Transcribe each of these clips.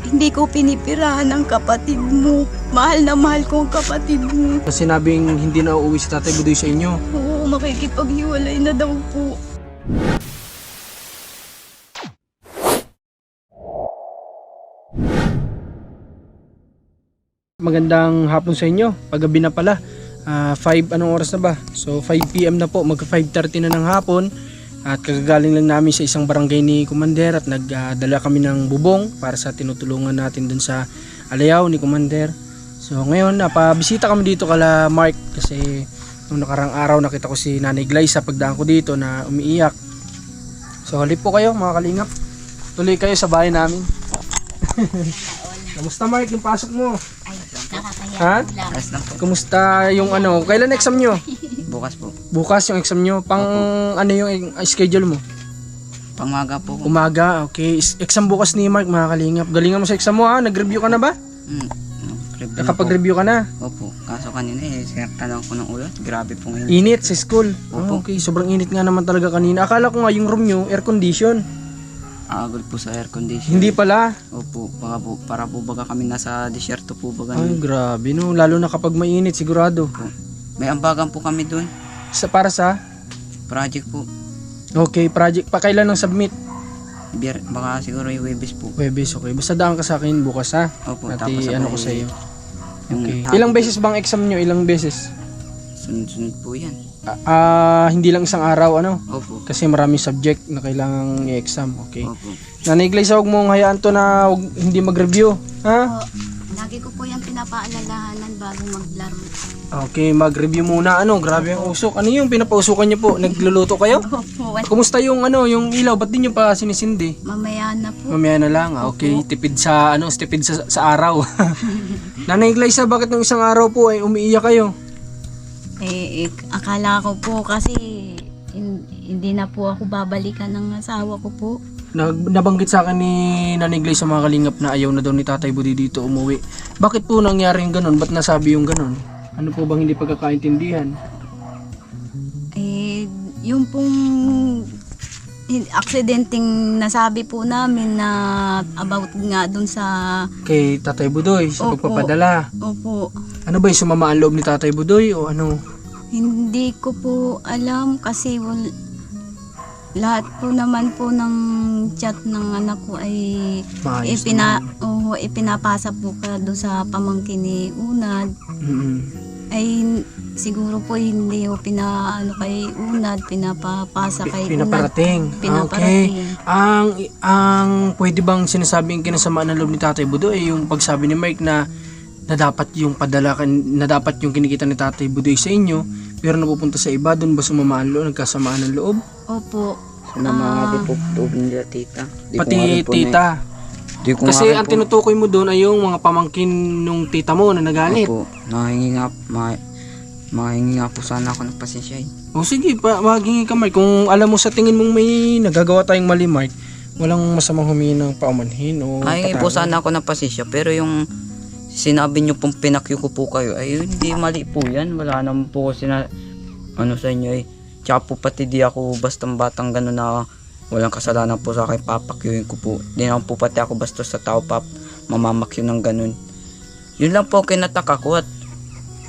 Hindi ko pinipirahan ang kapatid mo. Mahal na mahal ko ang kapatid mo. Sinabing hindi na uuwi si Tatay Budoy sa inyo. Oo, makikipaghiwalay na daw po. Magandang hapon sa inyo. Paggabi na pala. 5 anong oras na ba? So 5 PM na po, magka 5:30 na ng hapon. At kagagaling lang namin sa isang barangay ni Commander at nagdala kami ng bubong para sa tinutulungan natin dun sa Alayaw ni Commander. So ngayon napabisita kami dito kala Mark kasi nung nakarang araw nakita ko si Nanay Glyza pagdaan ko dito na umiiyak. So halip po kayo mga kalingap. Tuloy kayo sa bahay namin. Kamusta Mark yung pasok mo? Ay, nakakaya Ha? lang. Ayos lang po. Kumusta yung ano? Kailan exam nyo? Bukas po. Bukas yung exam nyo. Pang ano yung schedule mo? Pangmaga po. Umaga, okay. Exam bukas ni Mark mga kalingap. Galingan mo sa exam mo ha? Nag-review ka na ba? Review Nakapag-review ka na? po. Opo. Kaso kanina sinaktan ako ng ulo. Grabe pong init. Init sa school. Opo. Okay, sobrang init nga naman talaga kanina. Akala ko nga yung room nyo, air condition. Agad po sa air condition. Hindi pala. Opo. Para po baga kami nasa desierto po baga. Ay, grabe no. Lalo na kapag mainit, sigurado. May ambagan po kami doon. Para sa? Project po. Okay, project. Pa kailan ang submit? Baka siguro yung Webes po. Webes, okay. Basta daan ka sa akin bukas ha. Opo. At Tapos ano ko sabay sa iyo. yung Okay. hapon Ilang po. beses bang exam nyo? Ilang beses? Sunod-sunod po yan. Hindi lang isang araw ano? Opo. Kasi maraming subject na kailangang i-exam. Okay. Opo. Nanay Glyza, huwag mong hayaan to na hindi mag-review. Ha? Po, lagi ko po yung pinapaalalahanan bago maglaro. Okay, mag-review muna. Ano, grabe ang usok. Ano yung pinapausukan niyo po? Nagluluto kayo? Opo, Kumusta yung yung ilaw? Ba't di niyo pa sinisindi? mamaya na po. Mamaya na lang. Okay, tipid sa sa araw. Nanay Glyza, bakit ng isang araw po ay umiiyak kayo? Akala ko po kasi hindi na po ako babalikan ng asawa ko po. Nabanggit sa akin ni Nanay Glyza sa mga kalingap na ayaw na daw ni Tatay Budoy dito umuwi. Bakit po nangyari yung ganun? Ba't nasabi yung ganun? Ano po bang hindi pagkakaintindihan? Yung pong aksidenteng nasabi po namin na about nga dun sa Kay Tatay Budoy sa Opo. pagpapadala. opo. Ano ba yung sumama ang loob ni Tatay Budoy o ano? Hindi ko po alam kasi lahat po naman po ng chat ng anak ko ay Maayos ipinapasa po ka doon sa pamangkin ni Unad. Ay siguro po hindi ko kay Unad, pinapapasa kay Pinaparating. Unad. Pinaparating. Okay. Ang pwede bang sinasabing kinasamaan ng loob ni Tatay Budoy ay yung pagsabi ni Mike na dapat yung na dapat yung kinikita ni Tatay Budoy sa inyo pero napupunta sa iba, doon ba sumama ang loob, nagkasamaan ng loob? Opo. Sinama nga po tuog nila tita. Di ko nga Pati rin po tita. Di ko Kasi nga rin ang po- tinutukoy mo doon ay yung mga pamangkin nung tita mo na nagalit. Opo, mahingi nga po sana ako ng pasensya eh. O sige, maghingi ka Mark. Kung alam mo sa tingin mong may nagagawa tayong mali Mark, walang masamang humingi ng paumanhin o Mahingi po patawad. sana ako ng pasensya pero yung sinabi nyo pong pinakyo ko po kayo ay hindi mali po yan. Wala naman po ko sa inyo eh. Tsaka po pati di ako bastang batang gano'n na walang kasalanan po sa akin papakyuin ko po. Di naman po pati ako bastos sa tao mamamakyo ng gano'n. Yun lang po kinataka ko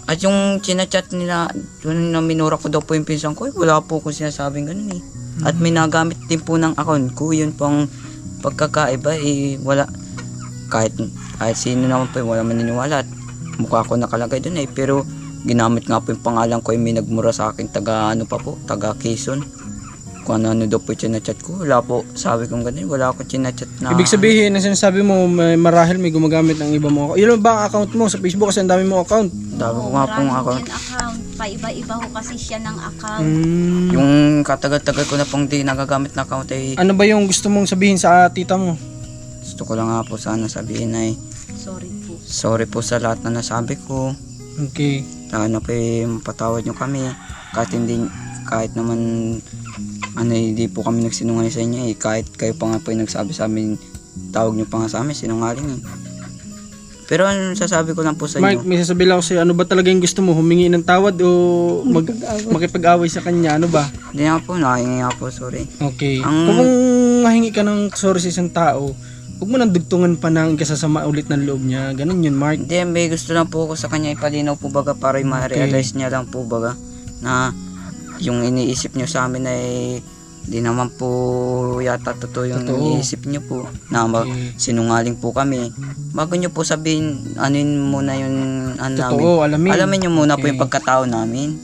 at yung chinachat nila, yun na minura ko daw po yung pinsan ko, wala po akong sinasabing ganun eh. At minagamit din po ng account ko, yun po ang pagkakaiba eh, wala, kahit sino naman po, wala maniniwala at mukha ko nakalagay dun eh, pero ginamit nga po yung pangalan ko, may nagmura sa akin, taga Quezon. Kung ano daw po yung chinachat ko, wala po, sabi kong ganun, wala akong chinachat na. Ibig sabihin, na sinasabi mo, marahil may gumagamit ng iba mo. Ilan ba ang account mo sa Facebook kasi ang dami mo account? Sabi ko nga pong account. account. Paiba-iba ho kasi siya ng account. Yung katagal-tagal ko na pong di nagagamit na account ay Ano ba yung gusto mong sabihin sa tita mo? gusto ko lang nga po sana sabihin ay Sorry po. sorry po sa lahat na nasabi ko. Okay. Sana po mapatawad nyo kami kahit naman hindi po kami nagsinungaling sa inyo eh. Kahit kayo pa nga po yung nagsabi sa amin, tawag nyo pa nga sa amin, sinungaling eh. Pero ano sasabi ko lang po sa Mark, inyo, may sasabihin lang ako sa'yo, ano ba talaga yung gusto mo? Humingi ng tawad o makipag-away sa kanya? Ano ba? hindi nga po, nakahingi nga po, sorry. Okay. Ang- Kung mahingi ka ng sorry sa isang tao, huwag mo nang dugtungan pa ng kasasama ulit ng loob niya. Ganun yun, Mark. Hindi, may gusto lang po ako sa kanya ipalinaw po baga para ma-realize niya lang po baga na yung iniisip niyo sa amin ay di naman po yata totoo yung Totoo. iniisip niyo po na Okay. sinungaling po kami. Bago niyo po sabihin, anuin muna yung ano namin. Totoo, alamin. Alamin niyo muna po Okay. yung pagkatao namin.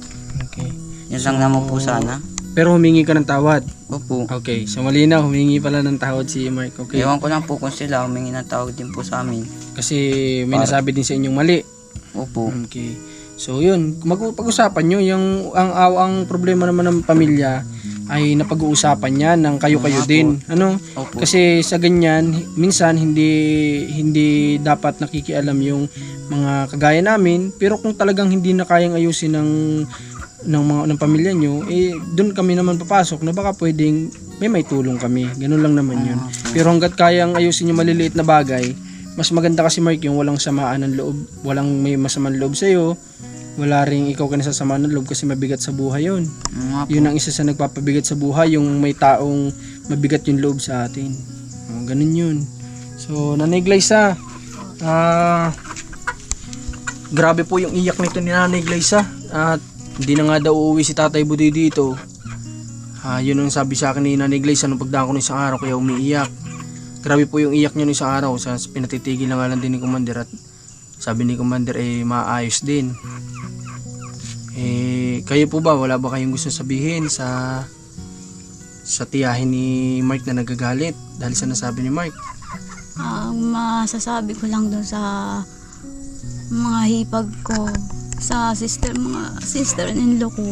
Okay. Yun lang naman po sana. Pero humingi ka ng tawad. Opo. Okay, so malinaw, humingi pala ng tawad si Mark. Okay. Ewan ko lang po kung sila humingi ng tawag din po sa amin. Kasi may nasabi din sa inyong mali. Opo. Okay. So yun, pag-usapan nyo yung ang problema naman ng pamilya ay napag-uusapan niya ng kayo-kayo Opo. din. Ano? Opo. Kasi sa ganyan, minsan hindi dapat nakikialam yung mga kagaya namin, pero kung talagang hindi na kayang ayusin ng pamilya nyo, eh doon kami naman papasok na baka pwedeng may tulong kami. Ganun lang naman yun. Pero hangga't kayang ayusin yung maliliit na bagay, mas maganda kasi Mark yung walang samaan ng loob, walang may masamang loob sa'yo, wala ring ikaw ka nasasama ng loob kasi mabigat sa buhay yun. Nga po. Yun ang isa sa nagpapabigat sa buhay, yung may taong mabigat yung loob sa atin. Ganun yun. So, Nanay Glyza, grabe po yung iyak nito ni Nanay Glyza. At hindi na nga daw uuwi si Tatay Budoy dito. Yun ang sabi sa akin ni Nanay Glyza nung pagdaan ko ng isang araw, kaya umiiyak. Grabe po yung iyak niya ng isang araw. Sa pinatitigil na nga lang din ni Commander, at sabi ni Commander maayos din. Kayo po ba, wala ba kayong gusto sabihin sa tiyahin ni Mark na nagagalit dahil sa nasabi ni Mark? Ang masasabi ko lang doon sa mga hipag ko, sa mga sister-in-law ko,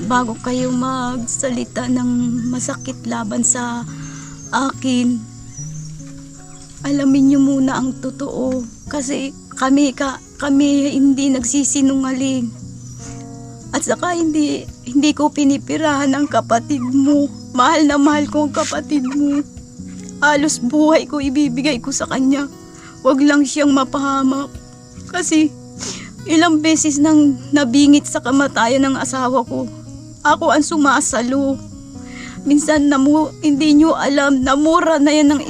bago kayo magsalita ng masakit laban sa akin, alamin nyo muna ang totoo. Kasi kami hindi nagsisinungaling. At saka hindi ko pinipirahan ang kapatid mo. Mahal na mahal ko ang kapatid mo. Halos buhay ko ibibigay ko sa kanya. Wag lang siyang mapahamak. Kasi ilang beses nang nabingit sa kamatayan ng asawa ko. Ako ang sumasalo. Minsan hindi nyo alam, namura na yan ng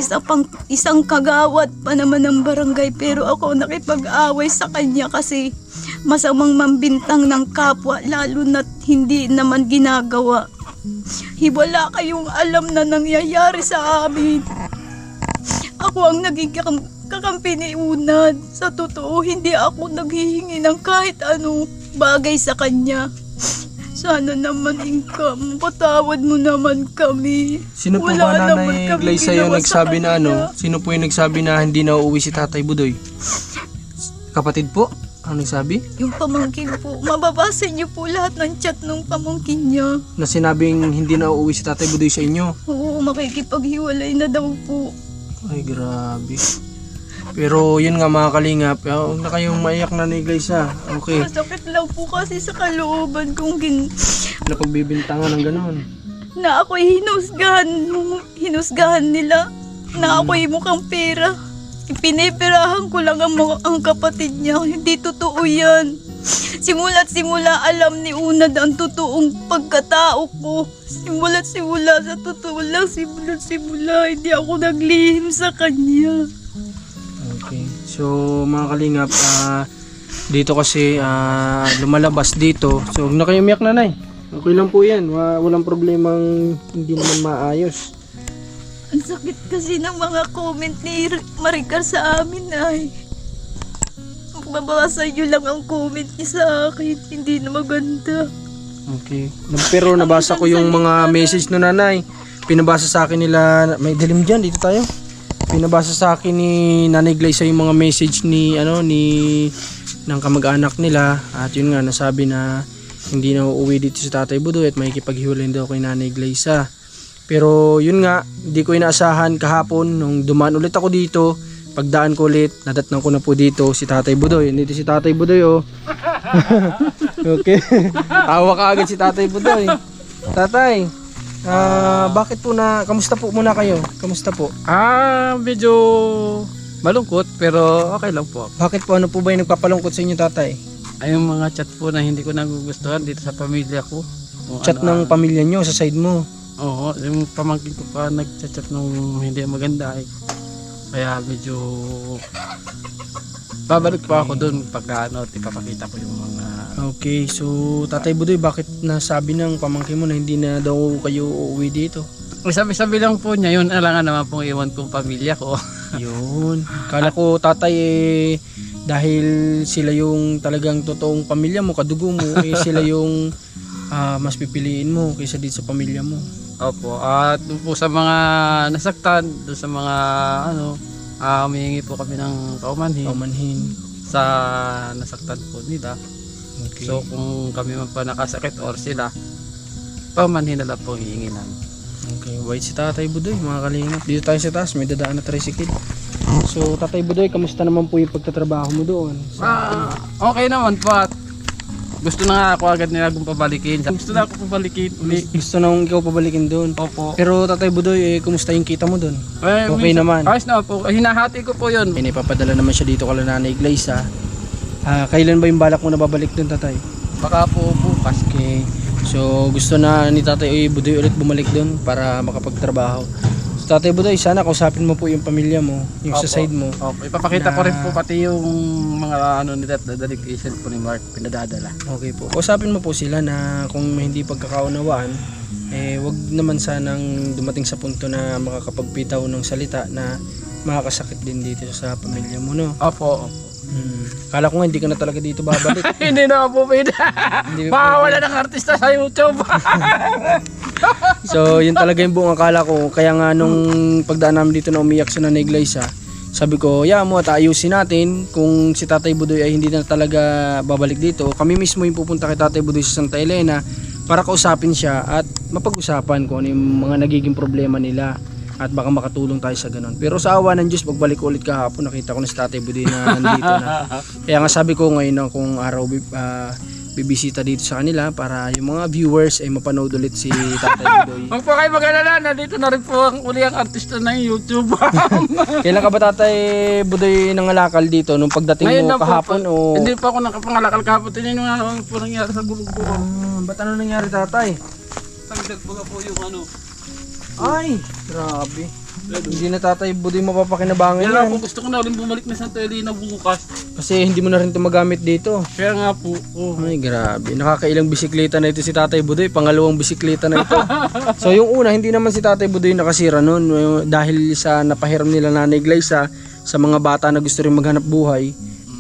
isang kagawad pa naman ng barangay, pero ako nakipag-away sa kanya kasi masamang mambintang ng kapwa, lalo na't hindi naman ginagawa. Wala kayong alam na nangyayari sa amin. Ako ang naging kakampi ni Unad. Sa totoo, hindi ako naghihingi ng kahit anong bagay sa kanya. Sana naman income, patawad mo naman kami. Sino po Wala ba naman Nanay kami Glyza yung ginawa sa nagsabi na kanya. Sino po yung nagsabi na hindi na uuwi si Tatay Budoy? Kapatid po? Ano nagsabi? Yung pamangkin po, mababasa niyo po lahat ng chat ng pamangkin niya. Na sinabing hindi na uuwi si Tatay Budoy sa inyo? Oo, makikipaghiwalay na daw po. Ay, grabe. Pero yun nga mga kalingap, huwag na kayong maiyak na ni Glyza. Okay. Masakit lang po kasi sa kalooban kong Napagbibintangan ng ganon. na ako'y hinusgahan nila na ako'y mukhang pera. Pinipirahan ko lang ang kapatid niya. Hindi totoo yan. Simula't simula alam ni Unad ang totoong pagkatao ko. Simula't simula sa totoo lang. Simula't simula hindi ako naglihim sa kanya. Okay. So mga kalingap, dito kasi lumalabas dito. So huwag na kayo umiyak, Nanay. Okay lang po yan. Walang problemang hindi naman maayos. Ang sakit kasi ng mga comment ni Maricar sa amin ay. Mababasa nyo lang ang comment niya sa akin. Hindi na maganda. Okay. Pero nabasa ko yung mga message no, Nanay. Pinabasa sa akin nila, may dilim dyan, dito tayo. Pinabasa sa akin ni Nanay Glyza yung mga message ng kamag-anak nila. At yun nga, nasabi na hindi na uuwi dito si Tatay Budoy at makikipaghiwalay daw kay Nanay Glyza. Pero yun nga, hindi ko inaasahan kahapon nung dumaan ulit ako dito. Pagdaan ko ulit, nadatnan ko na po dito si Tatay Budoy. Dito si Tatay Budoy, oh. Okay. Tawa ka agad si Tatay Budoy. Tatay, bakit po kamusta po muna kayo? Kamusta po? Medyo malungkot pero okay lang po. Bakit po, ano po ba yung nagpapalungkot sa inyo, Tatay? Ay yung mga chat po na hindi ko nagugustuhan dito sa pamilya ko. Kung Chat ng pamilya nyo sa side mo. Oo, yung pamangkin ko pa nagchat-chat nung hindi maganda eh. Kaya medyo babalik pa ako doon pagka ipapakita ko yung mga Okay, so Tatay Budoy, bakit nasabi ng pamangkin mo na hindi na daw kayo uuwi dito? sabi lang po niya, yun alangan naman pong iwan kong pamilya ko. Yun. Kala ko tatay dahil sila yung talagang totoong pamilya mo, kadugo mo, sila yung mas pipiliin mo kaysa dito sa pamilya mo. Opo, at doon po sa mga nasaktan, doon sa mga humihingi po kami ng kaumanhin Paumanhin. sa nasaktan po nila. Okay. So kung kami man pa nakasakit or sila, paumanhin na lang po hihingi namin. Okay, wait si Tatay Budoy, mga kalingap. Dito tayo sa taas, may dadaan na tricycle. So Tatay Budoy, kamusta naman po yung pagtatrabaho mo doon? Okay naman po at gusto na nga ako agad nila kung pabalikin. Gusto na ako pabalikin uli. Gusto nang ikaw pabalikin doon. Opo. Pero Tatay Budoy, kumusta yung kita mo doon? Eh, Okay naman. Ayos na po. Hinahati ko po yun. Inipapadala naman siya dito kala Nanay Glyza. Kailan ba yung balak mo na babalik doon, Tatay? Baka po bukas. Okay. So gusto na ni Tatay Budoy ulit bumalik doon para makapagtrabaho. So Tatay Budoy, sana kausapin mo po yung pamilya mo, yung sa Opo. side mo. Opo. Ipapakita ko rin po pati yung mga nila dedication po ni Mark pinadadala. Okay po. Kausapin mo po sila na kung hindi pagkakaunawaan, wag naman sanang dumating sa punto na makakapagpitaw ng salita na makakasakit din dito sa pamilya mo, no? Opo. Kala ko nga hindi ka na talaga dito babalik. Hindi na po pwede. Hindi Mawawala ng artista sa YouTube. So yun talaga yung buong akala ko. Kaya nga nung pagdaan namin dito na umiyak si Nanay Glyza, sabi ko, mo at ayusin natin kung si Tatay Budoy ay hindi na talaga babalik dito. Kami mismo yung pupunta kay Tatay Budoy sa Santa Elena para kausapin siya at mapag-usapan kung ano yung mga nagiging problema nila at baka makatulong tayo sa ganun. Pero sa awa ng Diyos, pagbalik ko ulit kahapon, nakita ko na si Tatay Budoy na nandito na. Kaya nga sabi ko ngayon na kung araw bibisita dito sa kanila para yung mga viewers ay mapanood ulit si Tatay Budoy. Huwag po kayo mag-alala, nandito na rin po ang uli ang artista ng YouTube. Kailan ka ba Tatay Budoy nangalakal dito? Nung pagdating Ngayon mo na po, kahapon o... Hindi pa ako nakapangalakal kahapon. Tingnan nyo nga ano po nangyari sa gulong ko. Ba't ano nangyari Tatay? Tanggal po po yung ano. Ay, grabe. Hindi na Tatay Budoy mapapakinabangan Kaya nga yan. po gusto ko na ulit bumalik na Santa Elena bukas. Kasi hindi mo na rin ito magamit dito. Kaya nga po. Ay, grabe. Nakakailang bisikleta na ito si Tatay Budoy. Pangalawang bisikleta na ito. So, yung una, hindi naman si Tatay Budoy nakasira noon. Dahil sa napahiram nila Nanay Glyza sa mga bata na gusto rin maghanap buhay,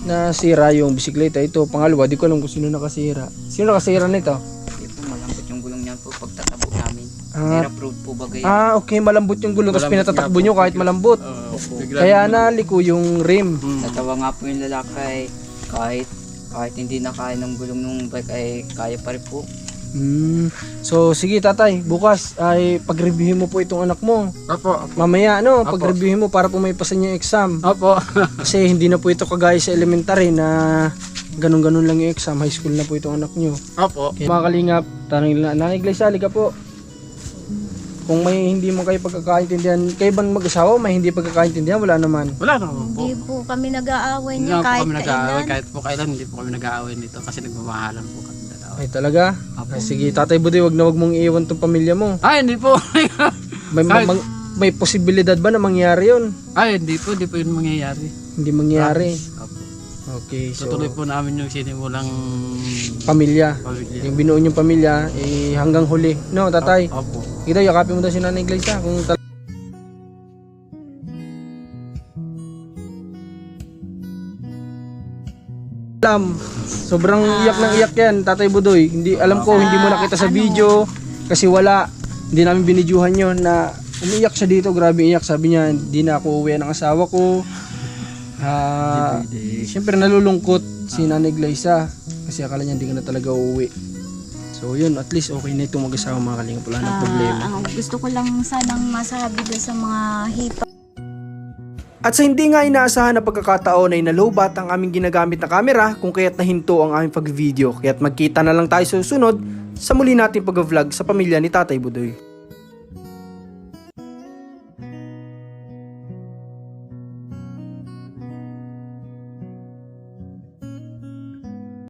nasira yung bisikleta. Ito, pangalawa, di ko alam kung sino nakasira. Sino nakasira nito? Hindi po, malambot yung gulong niyan po pagtatabo namin. Ah. Zero road po bagay. Okay, malambot yung gulong. Tapos Malambot pinatatakbo nga nyo kahit malambot. Kaya naliko yung rim. Natawa nga po yung lalaki kahit hindi na kaya ng gulong ng bike ay kaya pa rin po. So, sige Tatay, bukas ay pag-reviewin mo po itong anak mo. Opo. Mamaya, Apo. pag-reviewin mo para po may pasan yung exam. Opo. Kasi hindi na po ito kagaya sa elementary na ganun-ganun lang yung exam. High school na po itong anak nyo. Opo. Okay. Mga kalingap, tanong nila, Nanay Glyza, halika po. Kung may hindi mo kayo pagkakaintindihan, kayo bang mag-asawa, may hindi pagkakaintindihan, wala naman. Wala naman po. Hindi po kami nag-aaway Hindi niya naman po kahit kami nag-aaway. kailan. Kahit po kailan hindi po kami nag-aaway nito kasi nagmamahalan po kami dalawa. Ay talaga? Ay, sige, Tatay Budoy, wag na wag mong iiwan tong pamilya mo. Ay, hindi po. May posibilidad ba na mangyari yun? Ay, hindi po yun mangyayari. Hindi mangyari. Opo. Okay, so Tutuloy po namin yung sinimulang pamilya. pamilya. Yung binuo niyong pamilya, hanggang huli. No, Tatay? Opo. Ito, yakapin mo daw si Nanay Glyza kung sobrang iyak ng iyak yan, Tatay Budoy. Hindi, alam ko, hindi mo nakita sa video kasi wala. Hindi namin binidyuhan yon na umiyak siya dito. Grabe iyak. Sabi niya, hindi na ako uwi ng asawa ko. Siyempre nalulungkot si Nanay Glyza kasi akala niya hindi ka na talaga uuwi. So yun, at least okay na itong mag-asawa mga kalingap. Wala na problema. Ang gusto ko lang sanang masabi doon sa mga hipa. At sa hindi nga inaasahan na pagkakataon ay nalobat ang aming ginagamit na camera kung kaya't nahinto ang aming pag-video. Kaya't magkita na lang tayo sa susunod sa muli nating pag-vlog sa pamilya ni Tatay Budoy.